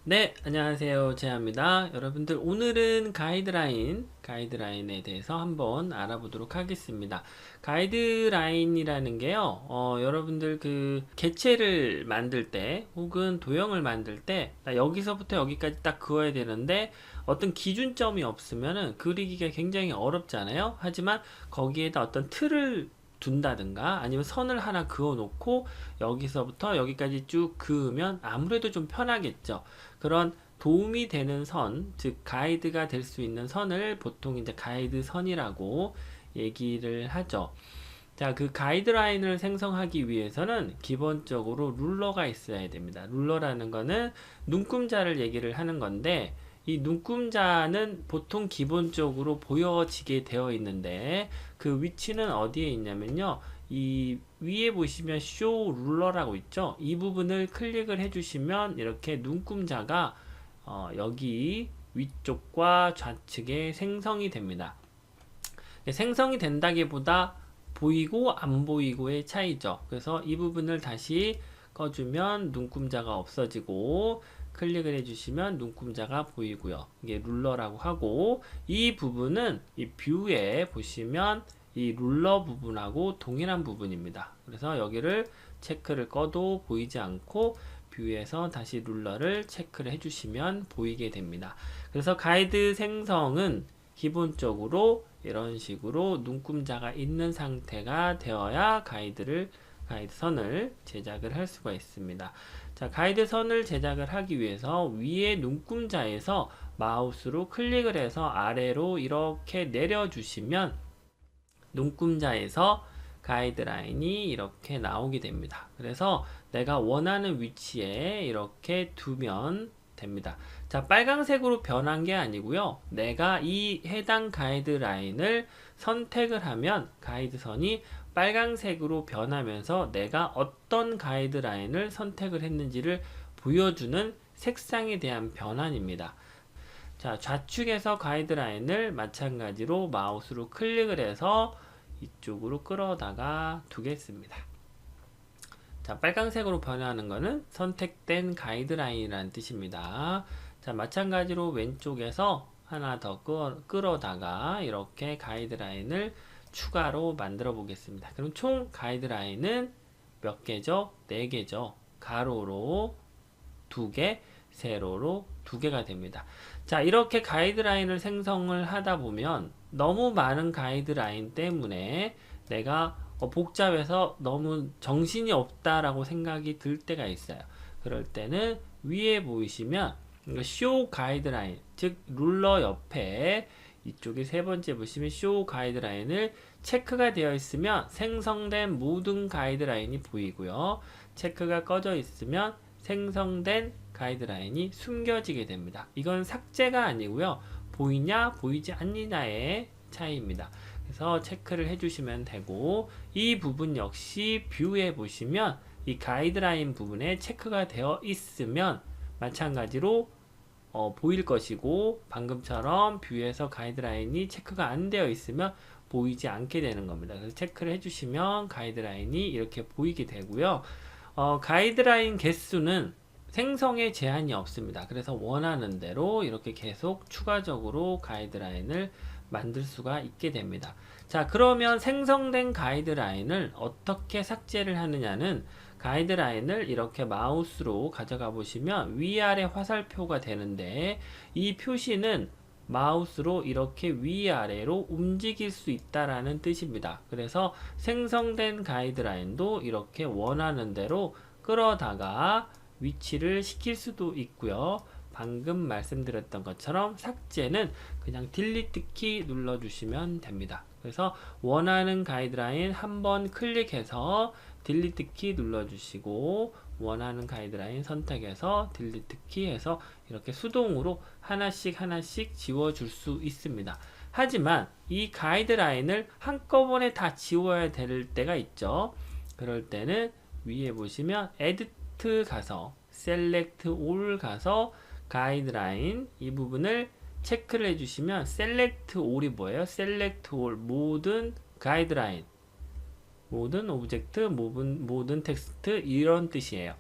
네, 안녕하세요. 제아입니다. 여러분들, 오늘은 가이드라인에 대해서 한번 알아보도록 하겠습니다. 가이드라인이라는 게요, 여러분들 그 개체를 만들 때, 혹은 도형을 만들 때, 나 여기서부터 여기까지 딱 그어야 되는데, 어떤 기준점이 없으면은 그리기가 굉장히 어렵잖아요. 하지만 거기에다 어떤 틀을 둔다든가 아니면 선을 하나 그어 놓고 여기서부터 여기까지 쭉 그으면 아무래도 좀 편하겠죠. 그런 도움이 되는 선, 즉 가이드가 될 수 있는 선을 보통 이제 가이드 선이라고 얘기를 하죠. 자, 그 가이드라인을 생성하기 위해서는 기본적으로 룰러가 있어야 됩니다. 룰러라는 거는 눈금자를 얘기를 하는 건데, 이 눈금자는 보통 기본적으로 보여지게 되어 있는데, 그 위치는 어디에 있냐면요. 이 위에 보시면 쇼 룰러라고 있죠. 이 부분을 클릭을 해주시면 이렇게 눈금자가 여기 위쪽과 좌측에 생성이 됩니다. 생성이 된다기보다 보이고 안 보이고의 차이죠. 그래서 이 부분을 다시 꺼주면 눈금자가 없어지고 클릭을 해주시면 눈금자가 보이고요. 이게 룰러라고 하고 이 부분은 이 뷰에 보시면 이 룰러 부분하고 동일한 부분입니다. 그래서 여기를 체크를 꺼도 보이지 않고 뷰에서 다시 룰러를 체크를 해주시면 보이게 됩니다. 그래서 가이드 생성은 기본적으로 이런 식으로 눈금자가 있는 상태가 되어야 가이드선을 제작을 할 수가 있습니다. 자, 가이드선을 제작을 하기 위해서 위에 눈금자에서 마우스로 클릭을 해서 아래로 이렇게 내려주시면 눈금자에서 가이드라인이 이렇게 나오게 됩니다. 그래서 내가 원하는 위치에 이렇게 두면 됩니다. 자, 빨강색으로 변한 게 아니고요. 내가 이 해당 가이드라인을 선택을 하면 가이드선이 빨강색으로 변하면서 내가 어떤 가이드라인을 선택을 했는지를 보여주는 색상에 대한 변환입니다. 자, 좌측에서 가이드라인을 마찬가지로 마우스로 클릭을 해서 이쪽으로 끌어다가 두겠습니다. 자, 빨간색으로 변화하는 것은 선택된 가이드라인이라는 뜻입니다. 자, 마찬가지로 왼쪽에서 하나 더 끌어다가 이렇게 가이드라인을 추가로 만들어 보겠습니다. 그럼 총 가이드라인은 몇 개죠? 4개죠. 가로로 2개, 세로로 2개가 됩니다. 자, 이렇게 가이드라인을 생성을 하다 보면 너무 많은 가이드라인 때문에 내가 복잡해서 너무 정신이 없다라고 생각이 들 때가 있어요. 그럴 때는 위에 보이시면 쇼 가이드라인, 즉 룰러 옆에 이쪽에 세 번째 보시면 쇼 가이드라인을 체크가 되어 있으면 생성된 모든 가이드라인이 보이고요. 체크가 꺼져 있으면 생성된 가이드라인이 숨겨지게 됩니다. 이건 삭제가 아니고요. 보이냐 보이지 않느냐의 차이입니다. 그래서 체크를 해주시면 되고 이 부분 역시 뷰에 보시면 이 가이드라인 부분에 체크가 되어 있으면 마찬가지로 보일 것이고 방금처럼 뷰에서 가이드라인이 체크가 안 되어 있으면 보이지 않게 되는 겁니다. 그래서 체크를 해주시면 가이드라인이 이렇게 보이게 되고요. 가이드라인 개수는 생성에 제한이 없습니다. 그래서 원하는 대로 이렇게 계속 추가적으로 가이드라인을 만들 수가 있게 됩니다. 자, 그러면 생성된 가이드라인을 어떻게 삭제를 하느냐는 가이드라인을 이렇게 마우스로 가져가 보시면 위아래 화살표가 되는데 이 표시는 마우스로 이렇게 위아래로 움직일 수 있다라는 뜻입니다. 그래서 생성된 가이드라인도 이렇게 원하는 대로 끌어다가 위치를 시킬 수도 있고요. 방금 말씀드렸던 것처럼 삭제는 그냥 딜리트 키 눌러주시면 됩니다. 그래서 원하는 가이드라인 한번 클릭해서 딜리트 키 눌러주시고 원하는 가이드라인 선택해서 딜리트 키 해서 이렇게 수동으로 하나씩 지워줄 수 있습니다. 하지만 이 가이드라인을 한꺼번에 다 지워야 될 때가 있죠. 그럴 때는 위에 보시면 Edit 가서 Select All 가서 가이드라인 이 부분을 체크를 해주시면 Select All이 뭐예요? Select All 모든 가이드라인 모든 오브젝트, 모든 텍스트 이런 뜻이에요.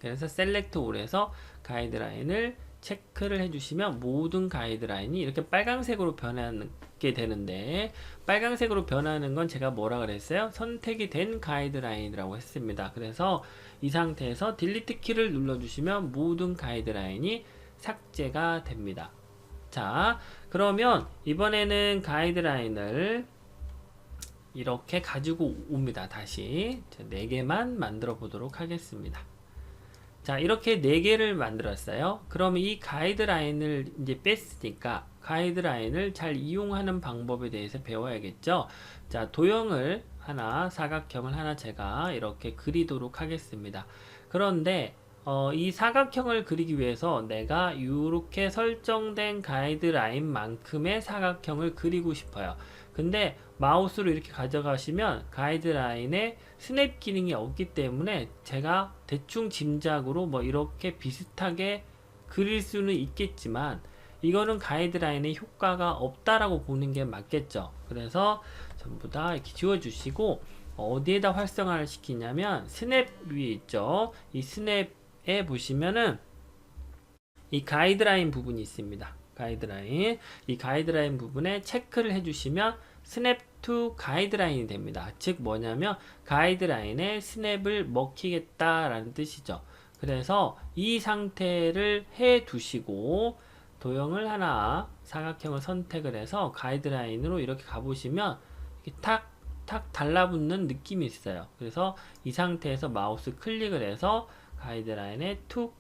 그래서 셀렉트 올에서 가이드라인을 체크를 해주시면 모든 가이드라인이 이렇게 빨강색으로 변하게 되는데, 빨강색으로 변하는 건 제가 뭐라 그랬어요? 선택이 된 가이드라인이라고 했습니다. 그래서 이 상태에서 딜리트 키를 눌러주시면 모든 가이드라인이 삭제가 됩니다. 자, 그러면 이번에는 가이드라인을 이렇게 가지고 옵니다. 다시 4개만 만들어 보도록 하겠습니다. 자, 이렇게 4개를 만들었어요. 그러면 이 가이드라인을 이제 뺐으니까 가이드라인을 잘 이용하는 방법에 대해서 배워야겠죠. 자, 도형을 하나, 사각형을 하나 제가 이렇게 그리도록 하겠습니다. 그런데 이 사각형을 그리기 위해서 내가 이렇게 설정된 가이드라인만큼의 사각형을 그리고 싶어요. 근데 마우스로 이렇게 가져가시면 가이드라인에 스냅 기능이 없기 때문에 제가 대충 짐작으로 뭐 이렇게 비슷하게 그릴 수는 있겠지만 이거는 가이드라인에 효과가 없다라고 보는 게 맞겠죠. 그래서 전부 다 이렇게 지워주시고 어디에다 활성화를 시키냐면 스냅 위에 있죠. 이 스냅에 보시면은 이 가이드라인 부분이 있습니다. 가이드라인, 이 가이드라인 부분에 체크를 해주시면 스냅 투 가이드라인이 됩니다. 즉 뭐냐면 가이드라인에 스냅을 먹히겠다라는 뜻이죠. 그래서 이 상태를 해 두시고 도형을 하나, 사각형을 선택을 해서 가이드라인으로 이렇게 가보시면 이렇게 탁 달라붙는 느낌이 있어요. 그래서 이 상태에서 마우스 클릭을 해서 가이드라인에 툭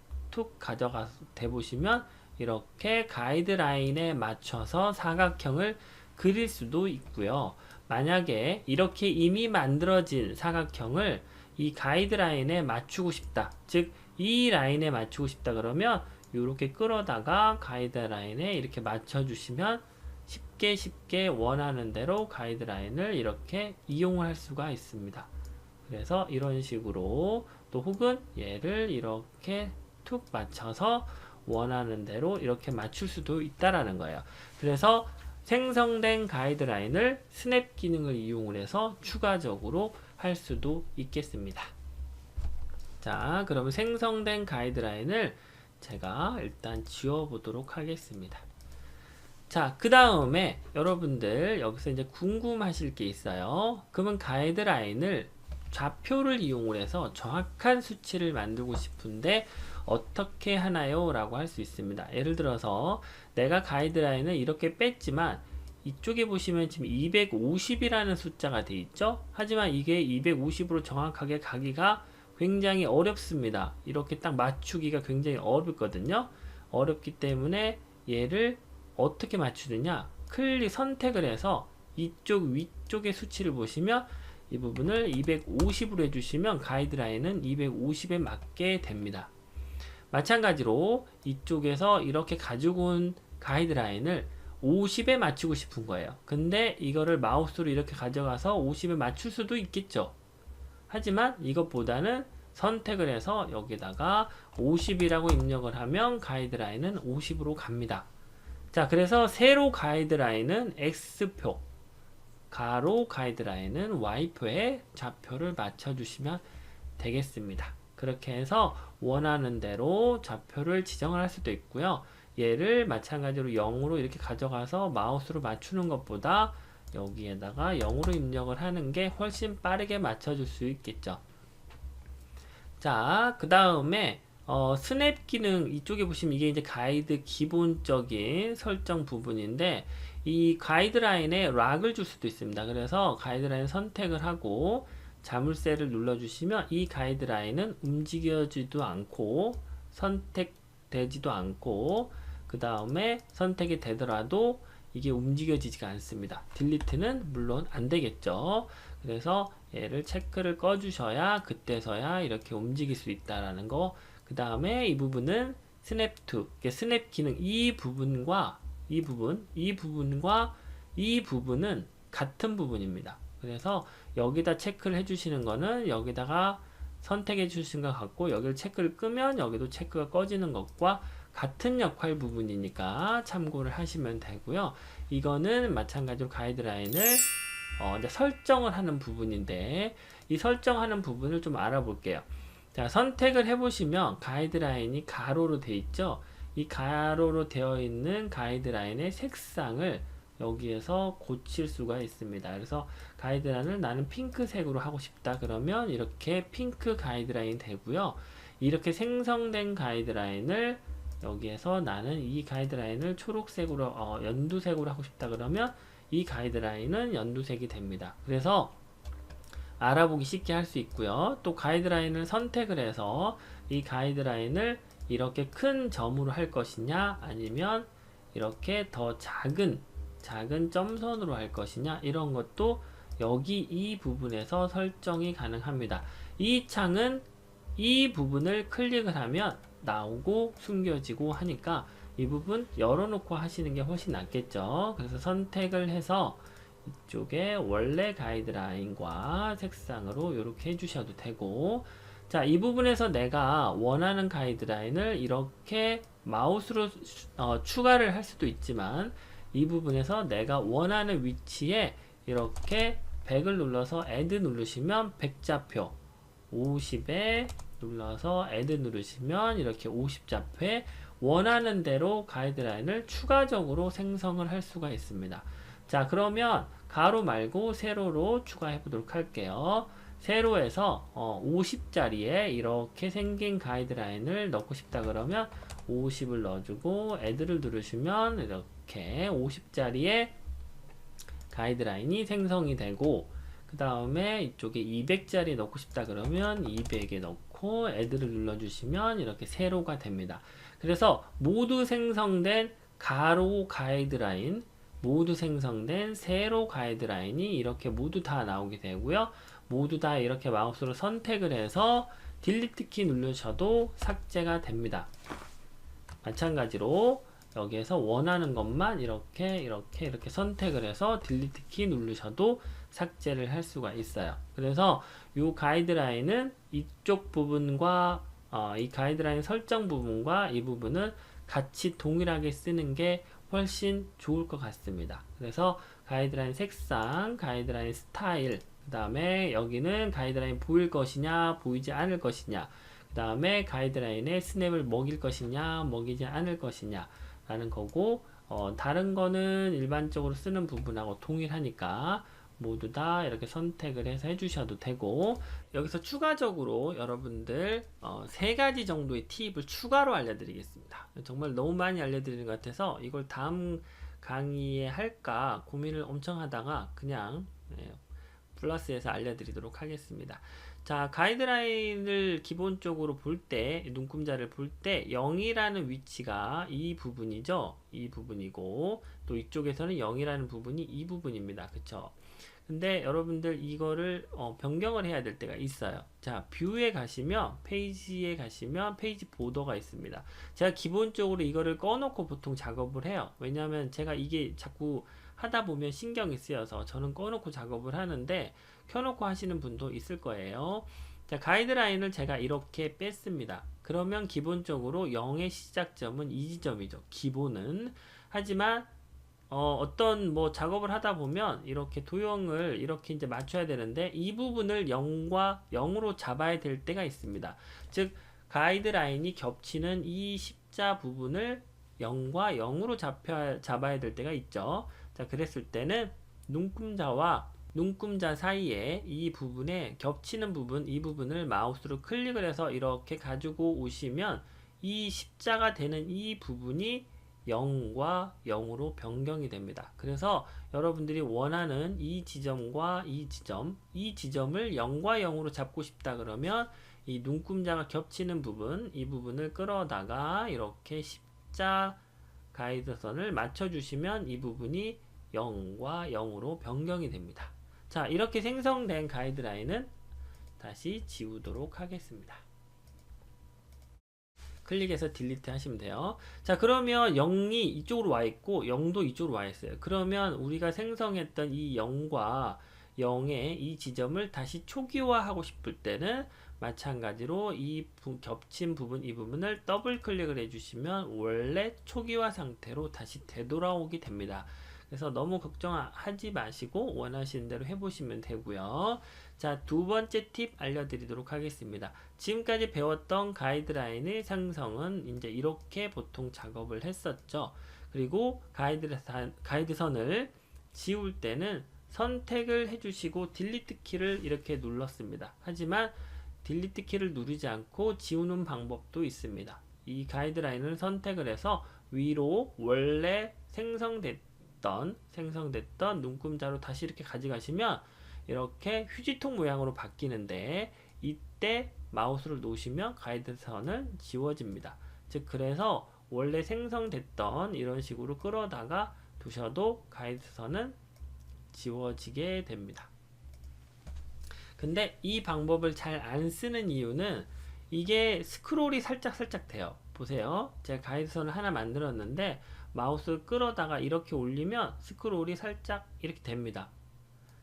가져가 대보시면 이렇게 가이드라인에 맞춰서 사각형을 그릴 수도 있고요. 만약에 이렇게 이미 만들어진 사각형을 이 가이드라인에 맞추고 싶다. 즉, 이 라인에 맞추고 싶다 그러면 이렇게 끌어다가 가이드라인에 이렇게 맞춰주시면 쉽게 원하는 대로 가이드라인을 이렇게 이용을 할 수가 있습니다. 그래서 이런 식으로 또 혹은 얘를 이렇게 툭 맞춰서 원하는 대로 이렇게 맞출 수도 있다라는 거예요. 그래서 생성된 가이드라인을 스냅 기능을 이용을 해서 추가적으로 할 수도 있겠습니다. 자, 그러면 생성된 가이드라인을 제가 일단 지워보도록 하겠습니다. 자, 그 다음에 여러분들 여기서 이제 궁금하실 게 있어요. 그러면 가이드라인을 좌표를 이용을 해서 정확한 수치를 만들고 싶은데 어떻게 하나요? 라고 할 수 있습니다. 예를 들어서 내가 가이드라인을 이렇게 뺐지만 이쪽에 보시면 지금 250이라는 숫자가 돼 있죠? 하지만 이게 250으로 정확하게 가기가 굉장히 어렵습니다. 이렇게 딱 맞추기가 굉장히 어렵거든요. 어렵기 때문에 얘를 어떻게 맞추느냐? 선택을 해서 이쪽 위쪽의 수치를 보시면 이 부분을 250으로 해주시면 가이드라인은 250에 맞게 됩니다. 마찬가지로 이쪽에서 이렇게 가지고 온 가이드라인을 50에 맞추고 싶은 거예요. 근데 이거를 마우스로 이렇게 가져가서 50에 맞출 수도 있겠죠. 하지만 이것보다는 선택을 해서 여기다가 50이라고 입력을 하면 가이드라인은 50으로 갑니다. 자, 그래서 세로 가이드라인은 X표, 가로 가이드라인은 Y표에 좌표를 맞춰주시면 되겠습니다. 그렇게 해서 원하는 대로 좌표를 지정을 할 수도 있고요. 얘를 마찬가지로 0으로 이렇게 가져가서 마우스로 맞추는 것보다 여기에다가 0으로 입력을 하는 게 훨씬 빠르게 맞춰줄 수 있겠죠. 자, 그 다음에 스냅 기능 이쪽에 보시면 이게 이제 가이드 기본적인 설정 부분인데 이 가이드라인에 락을 줄 수도 있습니다. 그래서 가이드라인 선택을 하고 자물쇠를 눌러주시면 이 가이드라인은 움직여지도 않고 선택되지도 않고 그 다음에 선택이 되더라도 이게 움직여지지가 않습니다. 딜리트는 물론 안 되겠죠. 그래서 얘를 체크를 꺼주셔야 그때서야 이렇게 움직일 수 있다라는 거. 그 다음에 이 부분은 스냅 투, 스냅 기능 이 부분과 이 부분과 이 부분은 같은 부분입니다. 그래서 여기다 체크를 해주시는 거는 여기다가 선택해 주신 것 같고 여기를 체크를 끄면 여기도 체크가 꺼지는 것과 같은 역할 부분이니까 참고를 하시면 되고요. 이거는 마찬가지로 가이드라인을 이제 설정을 하는 부분인데 이 설정하는 부분을 좀 알아볼게요. 자, 선택을 해보시면 가이드라인이 가로로 되어 있죠. 이 가로로 되어 있는 가이드라인의 색상을 여기에서 고칠 수가 있습니다. 그래서 가이드라인을 나는 핑크색으로 하고 싶다 그러면 이렇게 핑크 가이드라인 되고요. 이렇게 생성된 가이드라인을 여기에서 나는 이 가이드라인을 초록색으로 연두색으로 하고 싶다 그러면 이 가이드라인은 연두색이 됩니다. 그래서 알아보기 쉽게 할 수 있고요. 또 가이드라인을 선택을 해서 이 가이드라인을 이렇게 큰 점으로 할 것이냐 아니면 이렇게 더 작은 점선으로 할 것이냐 이런 것도 여기 이 부분에서 설정이 가능합니다. 이 창은 이 부분을 클릭을 하면 나오고 숨겨지고 하니까 이 부분 열어놓고 하시는 게 훨씬 낫겠죠. 그래서 선택을 해서 이쪽에 원래 가이드라인과 색상으로 이렇게 해주셔도 되고, 자, 이 부분에서 내가 원하는 가이드라인을 이렇게 마우스로 추가를 할 수도 있지만 이 부분에서 내가 원하는 위치에 이렇게 100을 눌러서 add 누르시면 100좌표, 50에 눌러서 add 누르시면 이렇게 50좌표에 원하는 대로 가이드라인을 추가적으로 생성을 할 수가 있습니다. 자, 그러면 가로 말고 세로로 추가해 보도록 할게요. 세로에서 50짜리에 이렇게 생긴 가이드라인을 넣고 싶다 그러면 50을 넣어주고 add를 누르시면 이렇게 50짜리에 가이드라인이 생성이 되고, 그 다음에 이쪽에 200짜리 넣고 싶다 그러면 200에 넣고 add를 눌러주시면 이렇게 세로가 됩니다. 그래서 모두 생성된 가로 가이드라인, 모두 생성된 세로 가이드라인이 이렇게 모두 다 나오게 되고요. 모두 다 이렇게 마우스로 선택을 해서 딜리트 키 누르셔도 삭제가 됩니다. 마찬가지로 여기에서 원하는 것만 이렇게 선택을 해서 딜리트 키 누르셔도 삭제를 할 수가 있어요. 그래서 이 가이드라인은 이쪽 부분과 이 가이드라인 설정 부분과 이 부분은 같이 동일하게 쓰는 게 훨씬 좋을 것 같습니다. 그래서 가이드라인 색상, 가이드라인 스타일, 그 다음에 여기는 가이드라인 보일 것이냐 보이지 않을 것이냐, 그 다음에 가이드라인에 스냅을 먹일 것이냐 먹이지 않을 것이냐 라는 거고, 다른 거는 일반적으로 쓰는 부분하고 동일하니까 모두 다 이렇게 선택을 해서 해주셔도 되고, 여기서 추가적으로 여러분들 3가지 정도의 팁을 추가로 알려드리겠습니다. 정말 너무 많이 알려드리는 것 같아서 이걸 다음 강의에 할까 고민을 엄청 하다가 그냥 플러스에서 알려드리도록 하겠습니다. 자, 가이드라인을 기본적으로 볼 때, 눈금자를 볼 때 0이라는 위치가 이 부분이죠. 이 부분이고, 또 이쪽에서는 0이라는 부분이 이 부분입니다. 그쵸? 근데 여러분들 이거를 변경을 해야 될 때가 있어요. 자, 뷰에 가시면, 페이지에 가시면 페이지 보더가 있습니다. 제가 기본적으로 이거를 꺼놓고 보통 작업을 해요. 왜냐하면 제가 이게 자꾸 하다 보면 신경이 쓰여서 저는 꺼놓고 작업을 하는데, 켜놓고 하시는 분도 있을 거예요. 자, 가이드라인을 제가 이렇게 뺐습니다. 그러면 기본적으로 0의 시작점은 이 지점이죠. 기본은. 하지만 어떤 뭐 작업을 하다 보면 이렇게 도형을 이렇게 이제 맞춰야 되는데 이 부분을 0과 0으로 잡아야 될 때가 있습니다. 즉 가이드라인이 겹치는 이 십자 부분을 0과 0으로 잡아야 될 때가 있죠. 자, 그랬을 때는 눈금자 사이에 이 부분에 겹치는 부분, 이 부분을 마우스로 클릭을 해서 이렇게 가지고 오시면 이 십자가 되는 이 부분이 0과 0으로 변경이 됩니다. 그래서 여러분들이 원하는 이 지점과 이 지점을 0과 0으로 잡고 싶다 그러면 이 눈금자가 겹치는 부분, 이 부분을 끌어다가 이렇게 십자 가이드선을 맞춰주시면 이 부분이 0과 0으로 변경이 됩니다. 자, 이렇게 생성된 가이드라인은 다시 지우도록 하겠습니다. 클릭해서 딜리트 하시면 돼요. 자, 그러면 0이 이쪽으로 와 있고 0도 이쪽으로 와 있어요. 그러면 우리가 생성했던 이 0과 0의 이 지점을 다시 초기화하고 싶을 때는 마찬가지로 이 겹친 부분, 이 부분을 더블 클릭을 해주시면 원래 초기화 상태로 다시 되돌아오게 됩니다. 그래서 너무 걱정하지 마시고 원하시는 대로 해보시면 되고요. 자, 두 번째 팁 알려드리도록 하겠습니다. 지금까지 배웠던 가이드라인의 생성은 이제 이렇게 보통 작업을 했었죠. 그리고 가이드선을 지울 때는 선택을 해주시고 딜리트 키를 이렇게 눌렀습니다. 하지만 딜리트 키를 누르지 않고 지우는 방법도 있습니다. 이 가이드라인을 선택을 해서 위로 원래 생성됐던 눈금자로 다시 이렇게 가져가시면 이렇게 휴지통 모양으로 바뀌는데, 이때 마우스를 놓으시면 가이드선은 지워집니다. 즉, 그래서 원래 생성됐던 이런 식으로 끌어다가 두셔도 가이드선은 지워지게 됩니다. 근데 이 방법을 잘 안 쓰는 이유는 이게 스크롤이 살짝 돼요. 보세요. 제가 가이드선을 하나 만들었는데 마우스를 끌어다가 이렇게 올리면 스크롤이 살짝 이렇게 됩니다.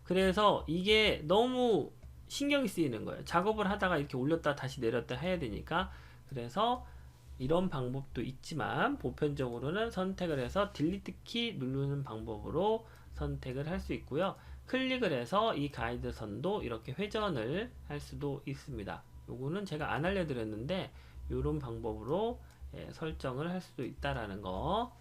그래서 이게 너무 신경이 쓰이는 거예요. 작업을 하다가 이렇게 올렸다 다시 내렸다 해야 되니까. 그래서 이런 방법도 있지만 보편적으로는 선택을 해서 딜리트 키 누르는 방법으로 선택을 할 수 있고요. 클릭을 해서 이 가이드선도 이렇게 회전을 할 수도 있습니다. 요거는 제가 안 알려드렸는데 이런 방법으로 설정을 할 수도 있다라는 거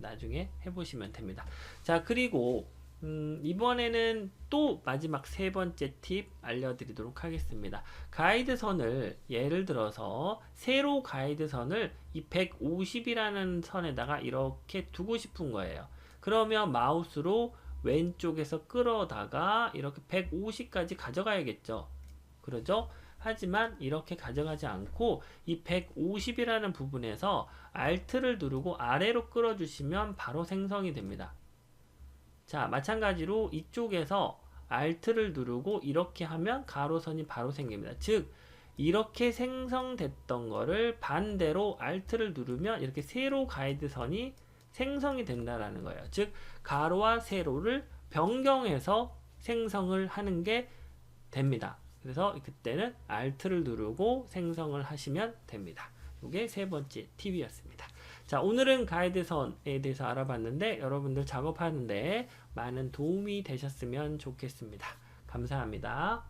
나중에 해보시면 됩니다. 자, 그리고 이번에는 또 마지막 세 번째 팁 알려드리도록 하겠습니다. 가이드선을 예를 들어서 세로 가이드선을 이 150이라는 선에다가 이렇게 두고 싶은 거예요. 그러면 마우스로 왼쪽에서 끌어다가 이렇게 150까지 가져가야겠죠. 그러죠? 하지만 이렇게 가져가지 않고 이 150이라는 부분에서 Alt를 누르고 아래로 끌어주시면 바로 생성이 됩니다. 자, 마찬가지로 이쪽에서 Alt를 누르고 이렇게 하면 가로선이 바로 생깁니다. 즉, 이렇게 생성됐던 거를 반대로 Alt를 누르면 이렇게 세로 가이드선이 생성이 된다라는 거예요. 즉, 가로와 세로를 변경해서 생성을 하는 게 됩니다. 그래서 그때는 Alt를 누르고 생성을 하시면 됩니다. 이게 세 번째 팁이었습니다. 자, 오늘은 가이드선에 대해서 알아봤는데 여러분들 작업하는데 많은 도움이 되셨으면 좋겠습니다. 감사합니다.